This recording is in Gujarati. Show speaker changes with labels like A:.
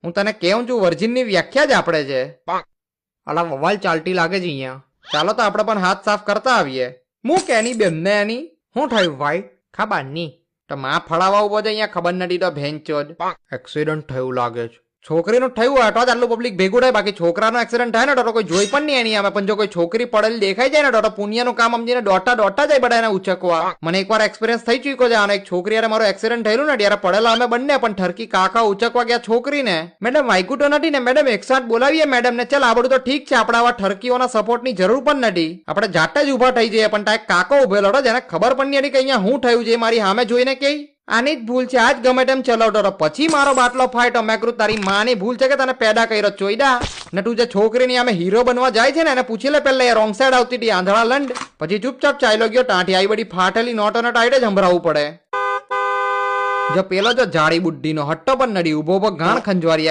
A: હું તને કેવું છું વર્જિનની વ્યાખ્યા જ આપણે છે. અલા વવાલ ચાલતી લાગે છે અહીંયા. ચાલો તો આપણે પણ હાથ સાફ કરતા આવીએ. હું કેની બેનને એની શું થયું ભાઈ? ખબર નહીં. તો માં ફળાવા ઉભો છે અહીંયા ખબર નથી તો ભેંચોદ. એક્સિડન્ટ થયું લાગે છે. છોકરીનું થયું હોય તો જ આટલું પબ્લિક ભેગું થાય. બાકી છોકરાનો એક્સિડન્ટ થાય ને તો કોઈ જોઈ પણ નહીં એની અમે. પણ જો કોઈ છોકરી પડેલી દેખાઈ જાય ને તો પુણ્યનું કામ સમજીને દોડતા જાય બધા એને ઉચકવા. મને એકવાર એક્સપિરિયન્સ થઈ ચૂક્યો છે અને એક છોકરી યારે મારો એક્સિડન્ટ થયેલું ને ત્યારે પડેલા અમે બંને પણ ઠરકી કાકા ઉચકવા ગયા છોકરીને. મેડમ વાઈકું તો નથી ને મેડમ? 108 બોલાવીએ મેડમ ને. ચાલ આ બધું તો ઠીક છે, આપણે આવા ઠરકીઓના સપોર્ટની જરૂર પણ નથી. આપણે જાતે જ ઉભા થઈ જઈએ. પણ ત્યાં એક કાકો ઉભેલો હતો જેને ખબર પણ નહીં હતી કે અહીંયા શું થયું છે. મારી સામે જોઈને કે આની જ ભૂલ છે, આજ ગમે તેમ ચલાવતો. પછી મારો બાટલો ફાઈટ. મેં કીધું તારી માની ભૂલ છે કે તને પેદા કર્યો ચોઈડા. ને તું જે છોકરીની અમે હીરો બનવા જાય છે ને એને પૂછી લે પેલા. રોંગ સાઈડ આવતી હતી આંધળા લંડ. પછી ચૂપચાપ ચાલ્યો ગયો. ટાંઠી આવી બધી ફાટેલી નોટો ટાઈડે જ સંભળાવવું પડે. જો પેલો જો જાડી બુદ્ધિનો હટ્ટો પણ નડી ઉભો ગાણ ખંજવારી